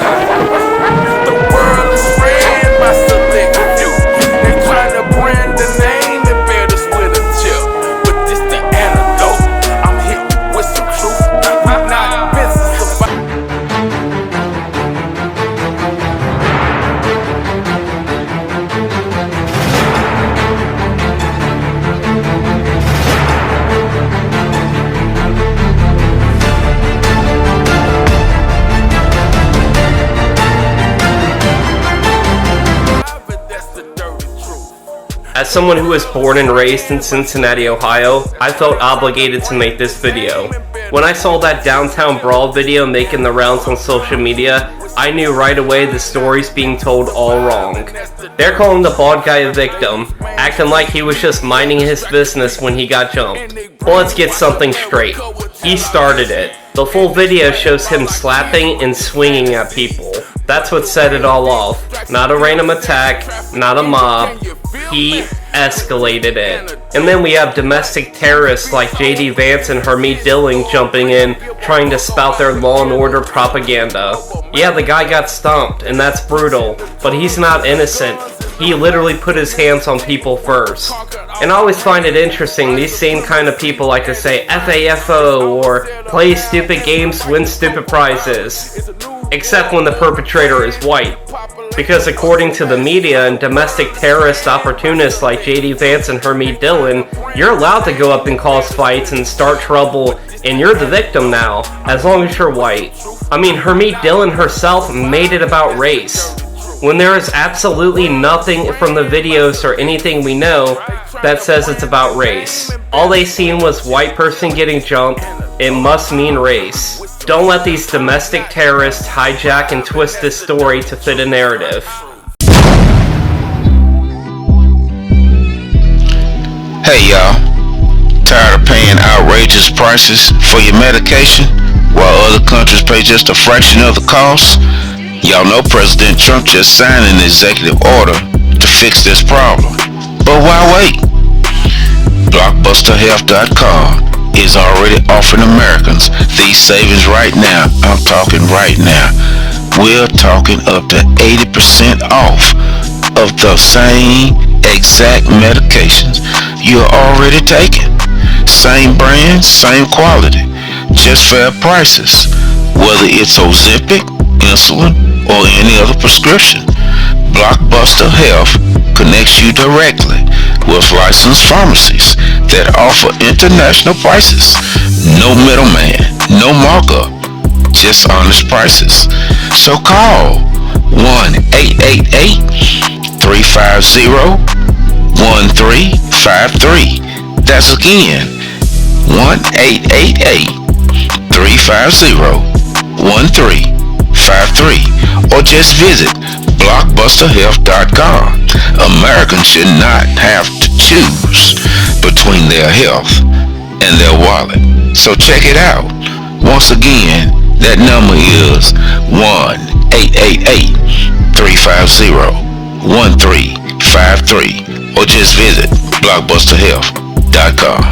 The world is ran by select few. They trying to brand the name and bear us with a chip. But this the antidote. I'm hitting with some truth. Not business about. As someone who was born and raised in Cincinnati, Ohio, I felt obligated to make this video. When I saw that downtown Brawl video making the rounds on social media, I knew right away the story's being told all wrong. They're calling the bald guy a victim, acting like he was just minding his business when he got jumped. Well, let's get something straight. He started it. The full video shows him slapping and swinging at people. That's what set it all off. Not a random attack, not a mob. He escalated it. And then we have domestic terrorists like JD Vance and Hermie Dilling jumping in, trying to spout their law and order propaganda. Yeah, the guy got stomped, and that's brutal, but he's not innocent. He literally put his hands on people first. And I always find it interesting, these same kind of people like to say FAFO or play stupid games, win stupid prizes. Except when the perpetrator is white. Because according to the media and domestic terrorist opportunists like JD Vance and Hermie Dilling, you're allowed to go up and cause fights and start trouble, and you're the victim now, as long as you're white. I mean, Hermie Dilling herself made it about race, when there is absolutely nothing from the videos or anything we know that says it's about race. All they seen was white person getting jumped. It must mean race. Don't let these domestic terrorists hijack and twist this story to fit a narrative. Hey y'all, tired of paying outrageous prices for your medication while other countries pay just a fraction of the cost? Y'all know President Trump just signed an executive order to fix this problem. But why wait? BlockbusterHealth.com is already offering Americans these savings right now. I'm talking right now. We're talking up to 80% off of the same exact medications you're already taking. Same brand, same quality, just fair prices. Whether it's Ozempic, insulin, or any other prescription, Blockbuster Health connects you directly with licensed pharmacies that offer international prices. No middleman, no markup, just honest prices. So call 1-888-350-1353. That's again 1-888-350-1353. Or just visit BlockbusterHealth.com. Americans should not have to choose between their health and their wallet. So check it out. Once again, that number is 1-888-350-1353. Or just visit BlockbusterHealth.com.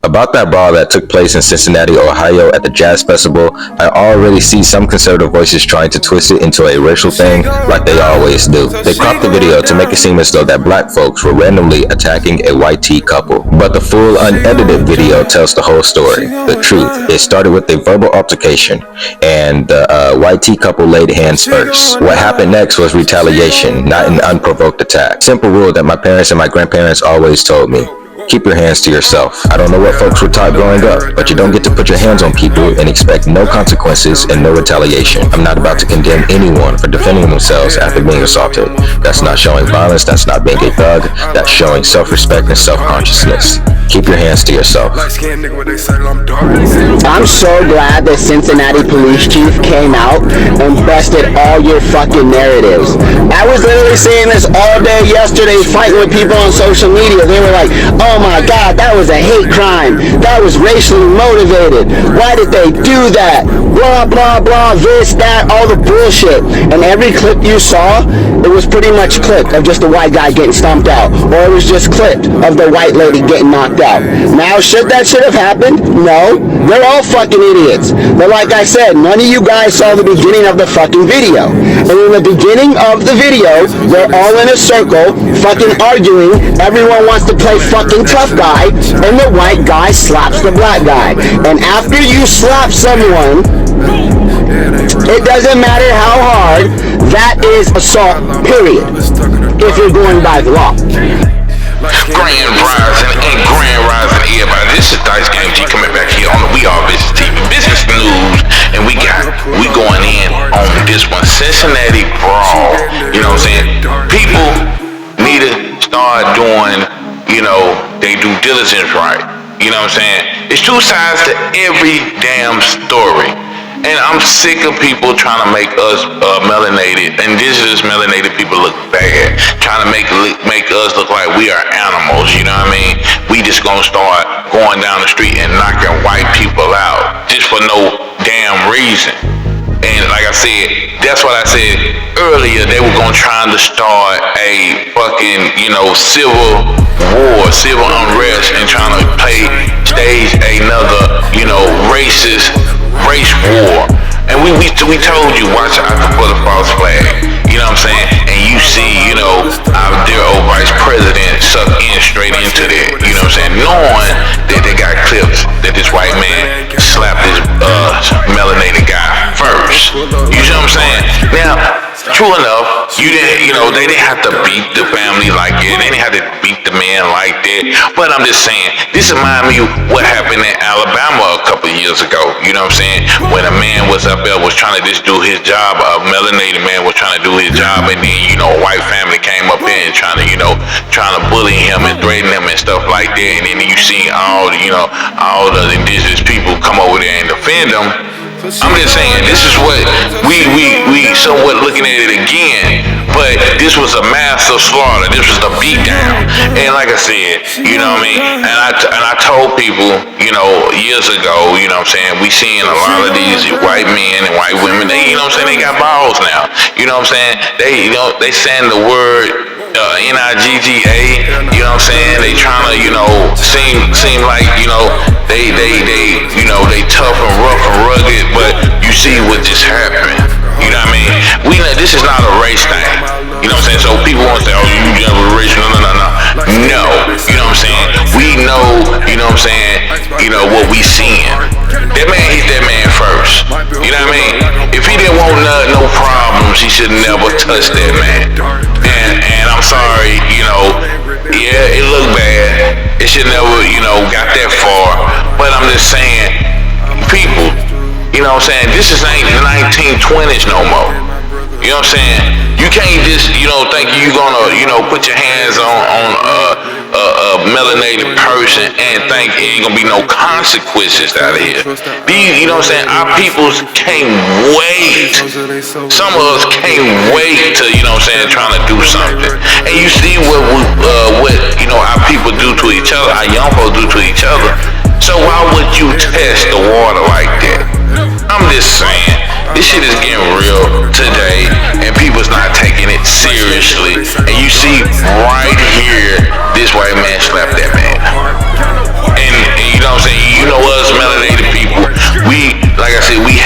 About that brawl that took place in Cincinnati, Ohio at the Jazz Festival, I already see some conservative voices trying to twist it into a racial thing like they always do. They cropped the video to make it seem as though that black folks were randomly attacking a white tea couple. But the full unedited video tells the whole story. The truth. It started with a verbal altercation and the white tea couple laid hands first. What happened next was retaliation, not an unprovoked attack. Simple rule that my parents and my grandparents always told me. Keep your hands to yourself. I don't know what folks were taught growing up, but you don't get to put your hands on people and expect no consequences and no retaliation. I'm not about to condemn anyone for defending themselves after being assaulted. That's not showing violence, that's not being a thug, that's showing self-respect and self-consciousness. Keep your hands to yourself. I'm so glad the Cincinnati police chief came out and busted all your fucking narratives. I was literally saying this all day yesterday, fighting with people on social media. They were like, oh, oh my God, that was a hate crime. That was racially motivated. Why did they do that? Blah, blah, blah, this, that, all the bullshit. And every clip you saw, it was pretty much clipped of just the white guy getting stomped out. Or it was just clipped of the white lady getting knocked out. Now, should that shit have happened? No. They're all fucking idiots. But like I said, none of you guys saw the beginning of the fucking video. And in the beginning of the video, they're all in a circle, fucking arguing. Everyone wants to play fucking tough guy, and the white guy slaps the black guy. And after you slap someone, it doesn't matter how hard, that is assault, period. If you're going by the law. Grand Rising and Grand Rising everybody. This is Dice Game G coming back here on the We Are VishusTv Business News, and we going in on this one, Cincinnati Brawl. You know what I'm saying? People need to start doing, they due diligence right. You know what I'm saying? It's two sides to every damn story. And I'm sick of people trying to make us melanated, indigenous melanated people look bad, trying to make us look like we are animals, you know what I mean? We just gonna start going down the street and knocking white people out just for no damn reason. And like I said, that's what I said earlier, they were gonna try to start a fucking, civil war, civil unrest, and trying to stage another, racist race war. And we told you, watch out for the false flag. You know what I'm saying? And you see, our dear old vice president suck in straight into that. You know what I'm saying? Knowing that they got clips that this white man slapped this melanated guy first. You see what I'm saying? Now, true enough, they didn't have to beat the family like that. They didn't have to beat the man like that. But I'm just saying, this reminds me of what happened in Alabama a couple of years ago. You know what I'm saying? When a man was up there, was trying to just do his job, a melanated man was trying to do his job, and then, a white family came up in and trying to bully him and threaten him and stuff like that. And then you see all the indigenous people come over there and defend him. I'm just saying, this is what we somewhat looking at it again, but this was a massive slaughter. This was the beatdown. And like I said, you know what I mean? And I told people, years ago, we seeing a lot of these white men and white women, they got balls now. You know what I'm saying? They saying the word N-I-G-G-A, you know what I'm saying? They trying to, seem like, they tough and rough and rugged, but you see what just happened. You know what I mean? This is not a race thing. You know what I'm saying? So people want to say, oh, you never race. No. No. You know what I'm saying? We know, you know what I'm saying, what we seeing. That man hit that man first. You know what I mean? If he didn't want no problems, he should never touch that man. And I'm sorry, yeah, it looked bad. It should never, got that far. But I'm just saying, people, you know what I'm saying, this ain't the 1920s no more. You know what I'm saying? You can't just, think you're gonna, put your hands on a melanated person and think it ain't gonna be no consequences out of here. You know what I'm saying? Our peoples can't wait. Some of us can't wait to, trying to do something. And you see what our people do to each other, our young folks do to each other. So why would you test the water like that? I'm just saying, this shit is getting real today, and people's not taking it seriously. And you see right here, this white man slapped that man. And you know what I'm saying? Us melanated people, like I said, we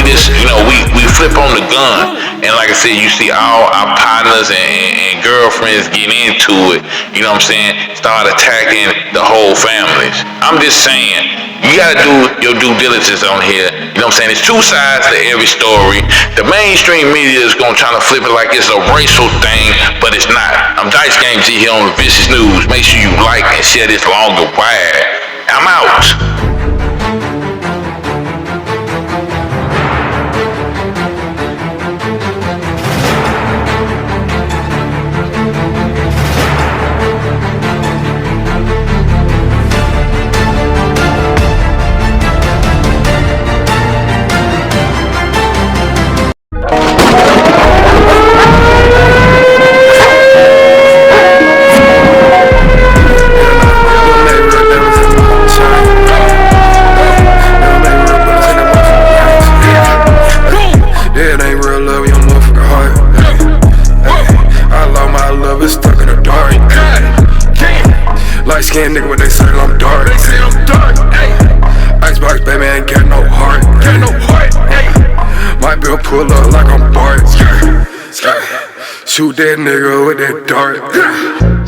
just, we flip on the gun. And like I said, you see all our partners and girlfriends get into it, you know what I'm saying? Start attacking the whole families. I'm just saying, you gotta do your due diligence on here. You know what I'm saying? There's two sides to every story. The mainstream media is gonna try to flip it like it's a racial thing, but it's not. I'm Dice Game G here on the Vicious News. Make sure you like and share this long and wide. I'm out. light skinned nigga when they say I'm dark. They say I'm dark, ayy. Xbox baby ain't got no heart. Got no heart, ayy. Might be a pull up like I'm Bart. Shoot that nigga with that dart.